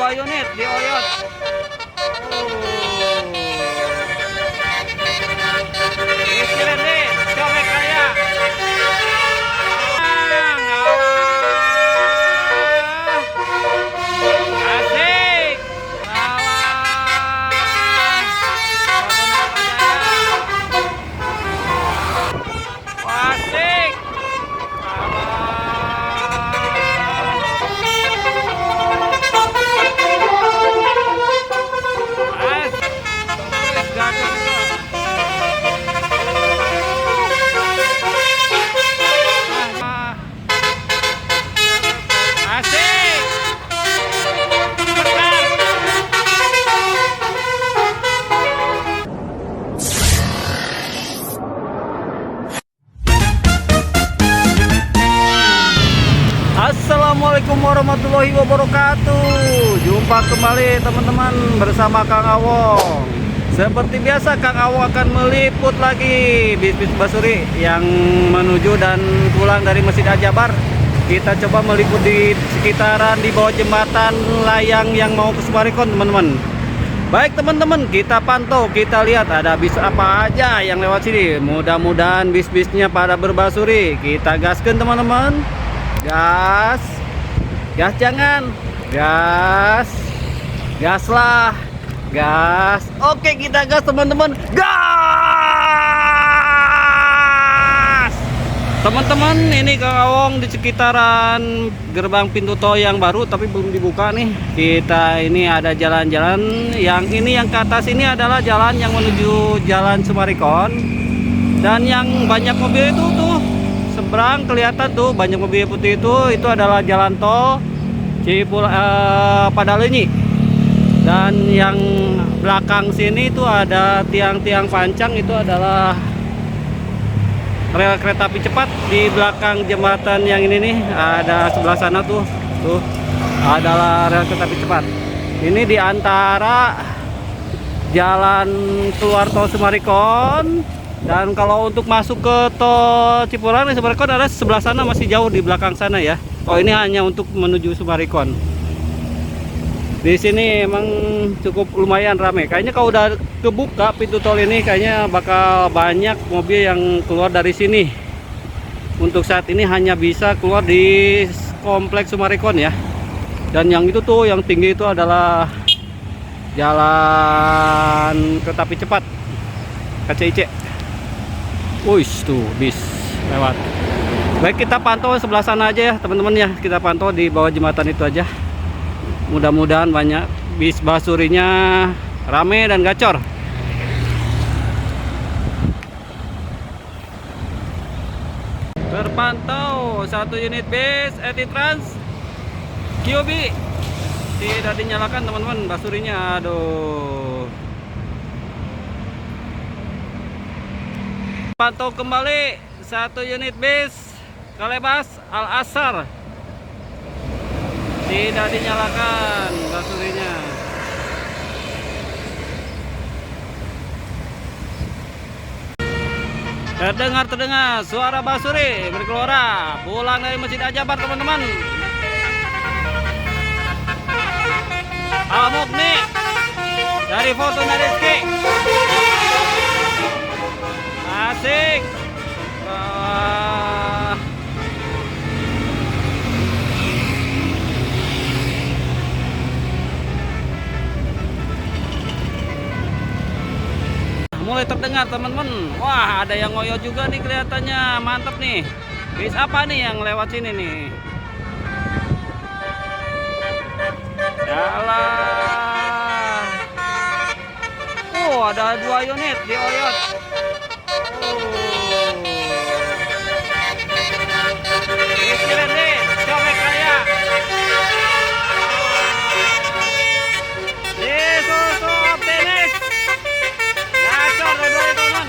2 unit di Oyot. Keren nih, cobek kaya. Asik. Asik. Assalamualaikum warahmatullahi wabarakatuh. Jumpa kembali teman-teman bersama Kang Awong. Seperti biasa Kang Awong akan meliput lagi bis-bis Basuri yang menuju dan pulang dari Masjid Al-Jabar. Kita coba meliput di sekitaran di bawah jembatan layang yang mau ke Sumarekon teman-teman. Baik teman-teman, kita pantau, kita lihat ada bis apa aja yang lewat sini. Mudah-mudahan bis-bisnya pada berbasuri. Kita gaskan teman-teman. Gas, gas jangan, gas, gaslah, gas. Oke kita gas teman-teman, gas. Teman-teman ini Kang Awong di sekitaran gerbang pintu tol yang baru tapi belum dibuka nih. Kita ini ada jalan-jalan yang ini yang ke atas ini adalah jalan yang menuju Jalan Sumarekon. Dan yang banyak mobil itu tuh seberang kelihatan tuh banyak mobil putih itu adalah jalan tol Padalenyi. Dan yang belakang sini itu ada tiang-tiang pancang, itu adalah rel kereta api cepat. Di belakang jembatan yang ini nih ada sebelah sana tuh adalah rel kereta api cepat. Ini di antara jalan keluar tol Sumarekon. Dan kalau untuk masuk ke tol Cipularang di Sumarekon ada sebelah sana, masih jauh di belakang sana ya. Oh ini hanya untuk menuju Sumarekon. Di sini emang cukup lumayan ramai. Kayaknya kalau udah kebuka pintu tol ini kayaknya bakal banyak mobil yang keluar dari sini. Untuk saat ini hanya bisa keluar di kompleks Sumarekon ya. Dan yang itu tuh yang tinggi itu adalah jalan kereta api cepat KCIC. Wih tuh bis lewat. Baik kita pantau sebelah sana aja ya teman-teman ya. Kita pantau di bawah jembatan itu aja. Mudah-mudahan banyak bis basurinya rame dan gacor. Terpantau satu unit bis Etitrans QB tidak dinyalakan teman-teman basurinya. Aduh. Pantau kembali satu unit bis Kalebas Al Asar tidak dinyalakan basurinya. Terdengar suara basuri bergelora pulang dari Masjid Al-Jabar teman-teman. Al-Mukni dari Fortuna Rizky. Asik. Mulai terdengar teman-teman. Wah ada yang ngoyo juga nih kelihatannya. Mantap nih. Bis apa nih yang lewat sini nih? Jalan. Oh ada 2 unit di Oyot. Keren nih, cobek kaya. Susu optimis. Gacor dua-duanya teman.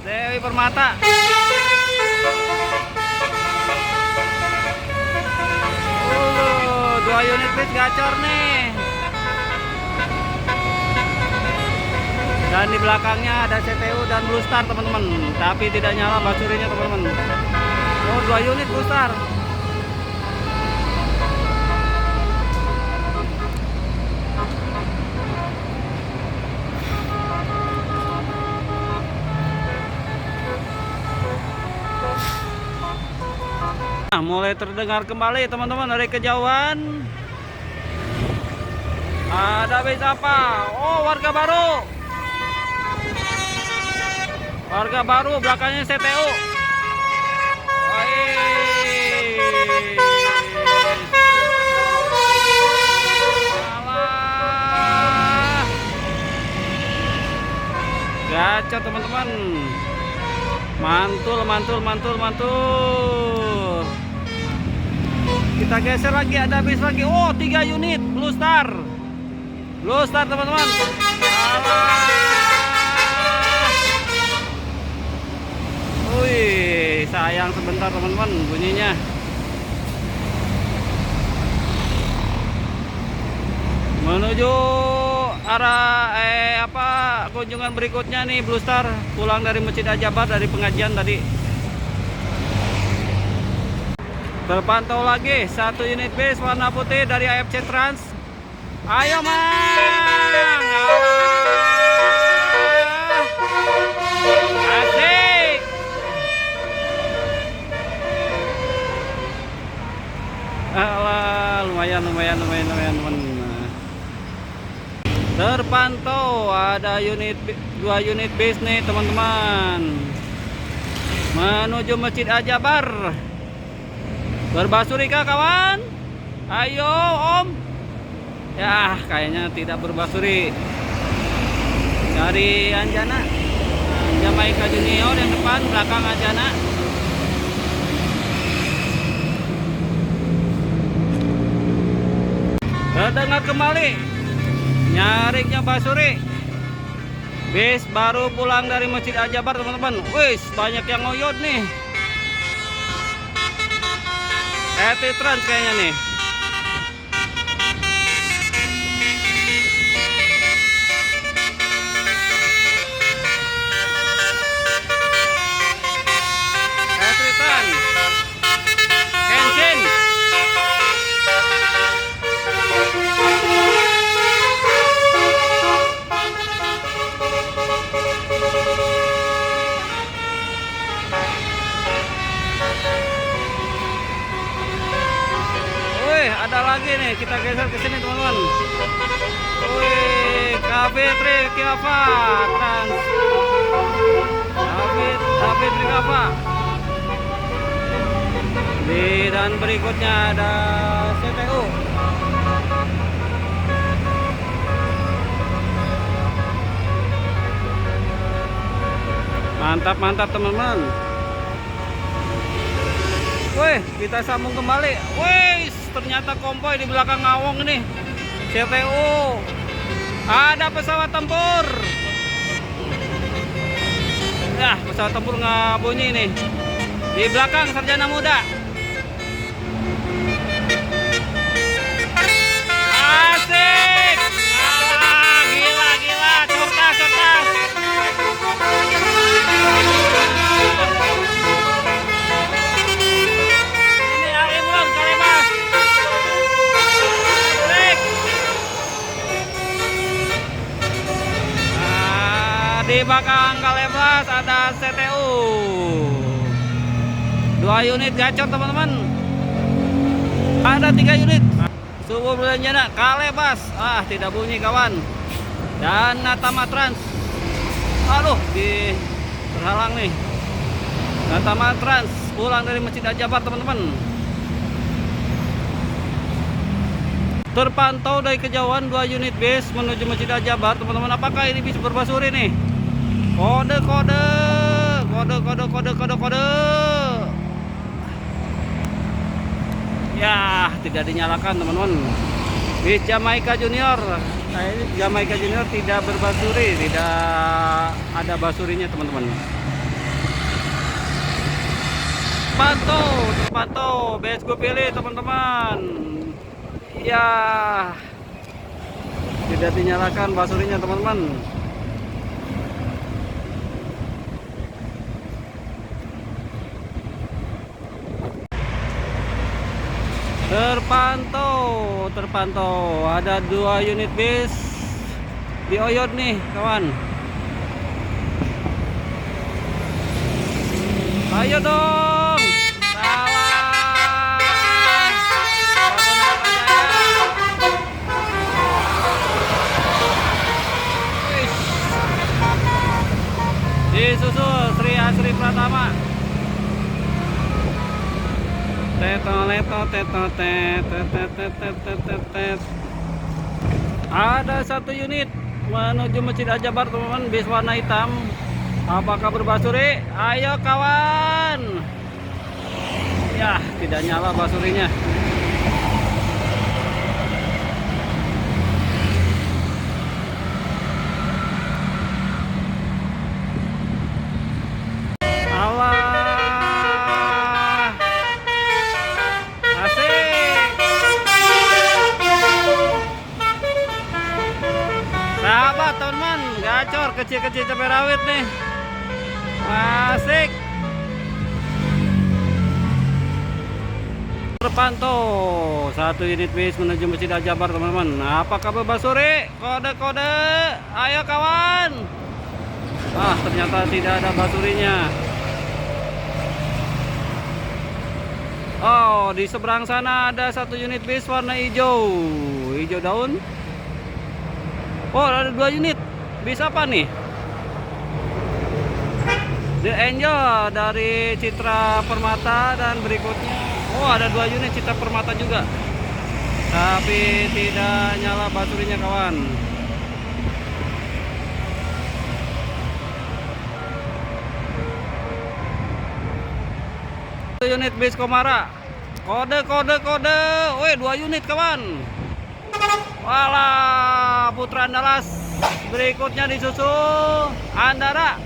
Dewi Permata. 2 unit bis gacor nih. Dan di belakangnya ada CTU dan Blue Star teman-teman, tapi tidak nyala basurinya teman-teman. Oh 2 unit Blue Star. mulai terdengar kembali teman-teman dari kejauhan. Ada bis apa? Oh, warga baru. Warga baru, belakangnya CTU. Alah. Gacor teman-teman. Mantul, mantul, mantul, mantul. Kita geser lagi, ada bis lagi. Oh, 3 unit Blue Star. Blue Star teman-teman. Wih, sayang sebentar teman-teman bunyinya. Menuju arah kunjungan berikutnya nih Blue Star, pulang dari Masjid Al-Jabar dari pengajian tadi. Terpantau lagi 1 unit bis warna putih dari AFC Trans. Ayo Mang. Asik. Alah, lumayan teman. Terpantau ada 2 unit bis nih teman-teman, menuju Masjid Al-Jabar. Berbasuri kah kawan? Ayo Om. Ya, kayaknya tidak berbasuri. Dari Anjana, Jamaika Junior yang depan, belakang Anjana. Terdengar kembali nyariknya basuri. Bis baru pulang dari Masjid Al-Jabar teman-teman. Wis, banyak yang ngoyot nih. AFC Trans kayaknya nih. Ada lagi nih, kita geser ke sini teman-teman. Wih, Cafe Trikapa Trans. Cafe Trikapa. Dan berikutnya ada CTU. Mantap teman-teman. Wih, kita sambung kembali. Wih, ternyata konvoy di belakang Ngawong ini. CTU. Ada pesawat tempur. Ya, pesawat tempur nggak bunyi nih. Di belakang Sarjana Muda. Asik. Ah, gila. Cortas. Di belakang Kalebas ada CTU. 2 unit gacor teman-teman. Ada 3 unit. Subuh Belanjana Kalebas. Ah, tidak bunyi kawan. Dan Natama Trans. Aduh, terhalang nih. Natama Trans pulang dari Masjid Al-Jabar teman-teman. Terpantau dari kejauhan 2 unit bis menuju Masjid Al-Jabar teman-teman. Apakah ini bis berbasuri nih? Kode. Ya, tidak dinyalakan teman-teman. Bis Jamaika Junior. Nah, ini Jamaika Junior tidak berbasuri, tidak ada basurinya teman-teman. Terpantau. BS gue pilih teman-teman. Ya, tidak dinyalakan basurinya teman-teman. Terpantau ada 2 unit bis di Oyod nih kawan. Ayo dong, salah. Ada satu unit menuju Masjid Al-Jabar teman-teman, bis warna hitam. Apakah berbasuri? Ayo kawan. Ya, tidak nyala basurinya. Allah. Asik. Sahabat teman-teman, gacor kecil-kecil cabai rawit nih. Asik. Terpantau satu unit bis menuju Masjid Al-Jabar teman-teman. Apakah berbasuri? Kode-kode. Ayo kawan. Ternyata tidak ada basurinya. Oh, di seberang sana ada satu unit bis warna hijau. Hijau daun. Oh, ada 2 unit. Bis apa nih? The Angel dari Citra Permata, dan berikutnya ada 2 unit Citra Permata juga. Tapi tidak nyala basurinya kawan. Unit bis Komara. Kode. Woi, 2 unit kawan. Walah, Putra Andalas. Berikutnya disusul Andara.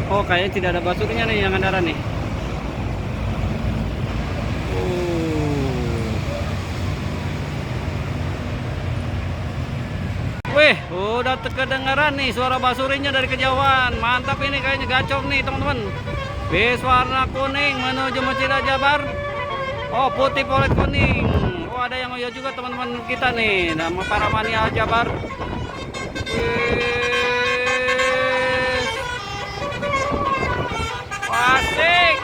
Oh, kayaknya tidak ada basurinya nih yang Andara nih. Wih, udah kedengaran nih suara basurinya dari kejauhan. Mantap, ini kayaknya gacor nih teman-teman. Bis warna kuning menuju Masjid Al-Jabar. Oh, putih polet kuning. Oh, ada yang ngoyo juga teman-teman kita nih, nama para mania Al-Jabar. Asik.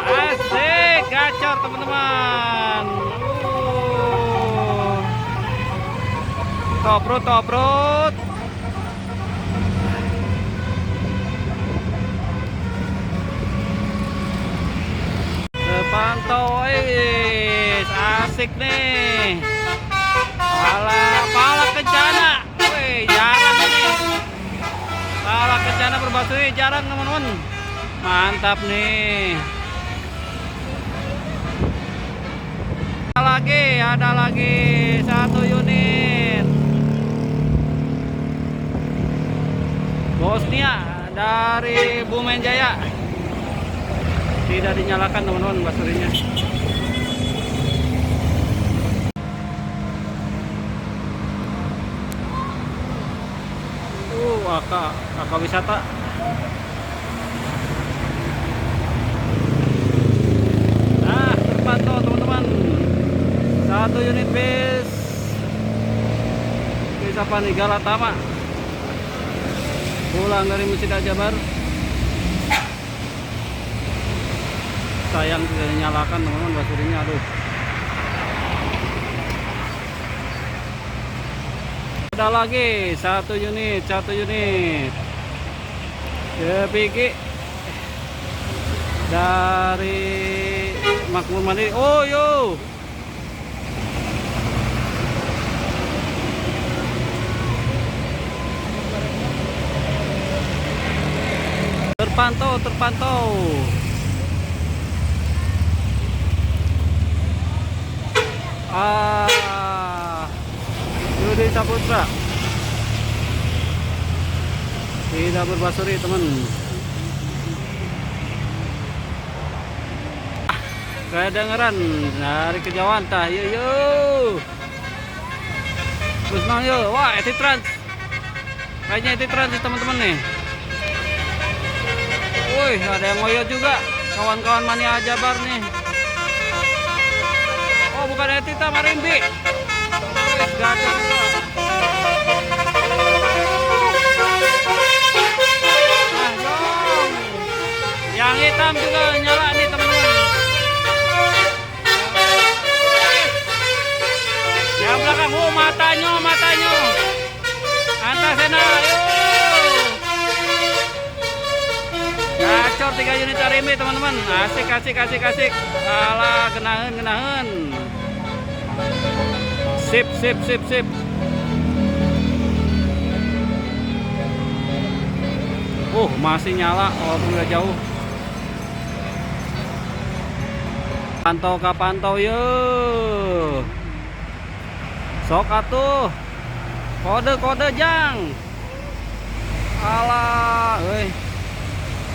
Asik, gacor teman-teman. Tobrut. Terpantau, asik nih. Pala kencana. Wih, jarang ini. Pala kencana berbasuri jarang teman-teman. Mantap nih. Ada lagi satu unit Bosnia dari Bumen Jaya. Tidak dinyalakan teman-teman basurinya. Aka wisata. Nah, terpantau teman-teman. Satu unit bis apa nih, Galatama. Pulang dari Masjid Al-Jabar. Sayang tidak dinyalakan teman-teman basurinya, aduh. Ada lagi satu unit Sepiki dari Makmur Mandiri. Oh yo, terpantau. Yudi Saputra tidak berbasuri teman. Kedengeran dari kejauhan tah. Yo. Terus nang yo. Wah, Eti Trans. Kayaknya Eti Trans teman-teman nih. Wih, ada yang ngoyo juga. Kawan-kawan mania Jabar nih. Oh, bukan Eti, Marimbi. Wih, gacor juga. Nah, dong. Yang hitam juga nyala nih teman-teman. Yang belakang, matanya. 3 unit arimi teman-teman. Asik asik asik asik. Alah genahan genahan. Sip sip sip sip. Masih nyala walaupun udah jauh. Pantau ka pantau yo. Sok atuh. Kode jang. Alah,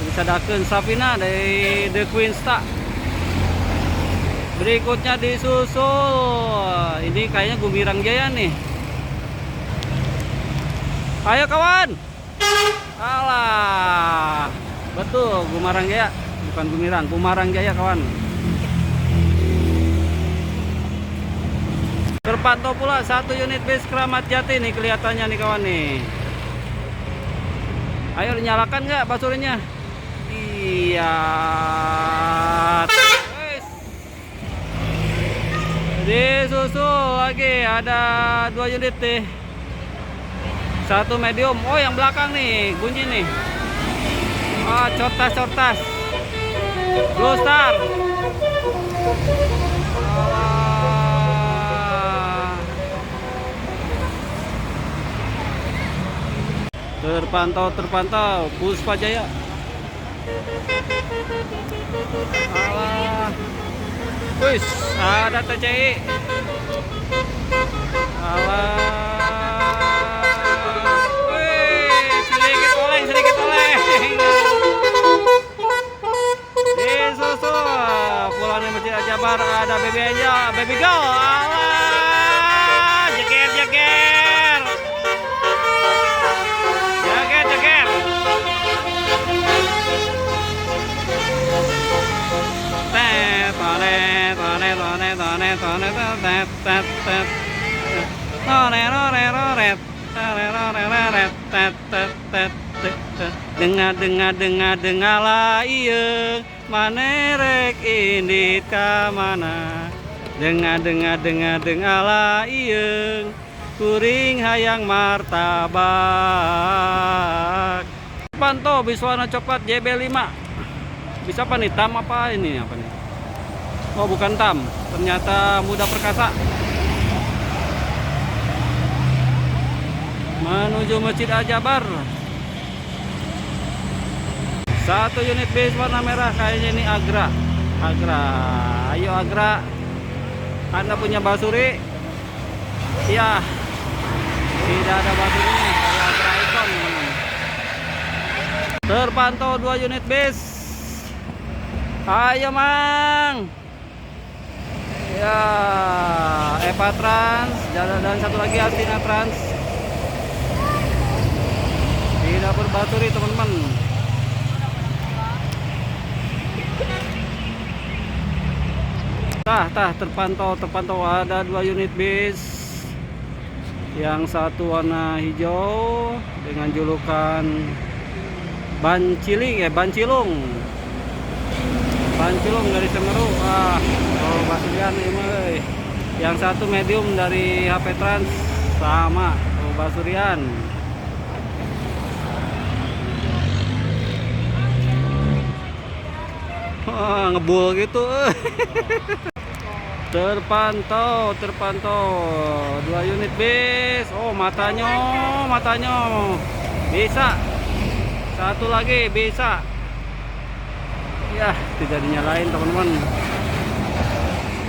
bisa dakeun Sapina dari The Queen Star. Berikutnya disusul. Ini kayaknya Gumirang Jaya nih. Ayo kawan. Alah. Betul, Gumarang Jaya. Bukan Gumirang, Gumarang Jaya kawan. Terpantau pula 1 unit bis Kramat Jati nih kelihatannya nih kawan nih. Ayo dinyalakan nggak basurinya? Iya. Disusul lagi ada 2 unit nih. 1 medium. Oh yang belakang nih bunyi nih. Cortas. Blue Star. Terpantau Puspa Jaya. Alah. Wis, ada TCI. Alah. Wih, sedikit oleng. Disusul pulang di Masjid Al-Jabar ada baby go. Alah. Jeger. Dengar ieu manerek indit ka mana. Dengar ieu kuring hayang martabak. Pantau bis warna coklat JB5. Bisa apa nih? Tam apa ini? Apa nih? Oh bukan tam, ternyata Muda Perkasa. Menuju Masjid Al-Jabar. 1 unit bis warna merah, kayaknya ini Agra. Ayo Agra. Anda punya basuri? Iya. Tidak ada basurinya, kayak Agra Icon. Terpantau 2 unit bis. Ayo Mang. Ya, Eva Trans, dan 1 lagi Altina Trans. Tidak berbasuri teman-teman. Terpantau ada 2 unit bis. Yang 1 warna hijau dengan julukan Bancilung dari Semeru. Basurian ini. Yang 1 medium dari HP Trans sama basurian. Ngebul gitu. Terpantau 2 unit bis. Matanya bisa. 1 lagi bisa. Ya, tidak dinyalain teman-teman.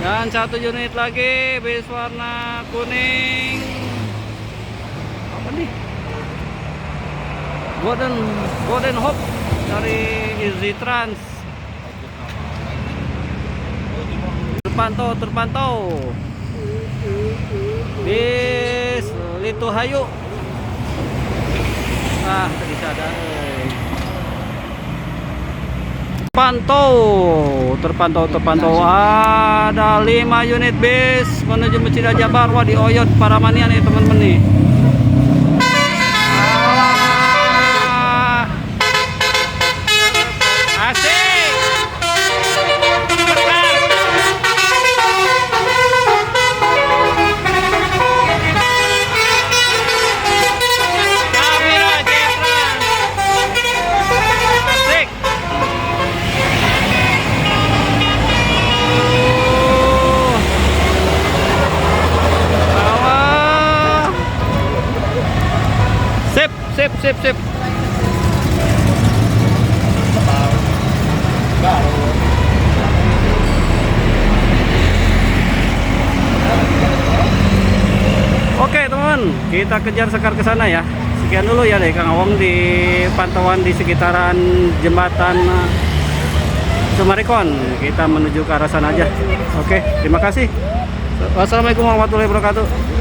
Dan 1 unit lagi bis warna kuning. Apa nih? Golden Hope dari Easy Trans. Terpantau bis Litu Hayu. Tadi sadar. Terpantau ada 5 unit bis menuju Masjid Al-Jabar. Wah, di Oyot Paramania nih teman-teman nih. Asik. sip, sip. Oke teman, kita kejar Sekar ke sana ya. Sekian dulu ya deh Kang Awang di pantauan di sekitaran jembatan Sumarekon. Kita menuju ke arah sana aja. Oke, terima kasih. Wassalamualaikum warahmatullahi wabarakatuh.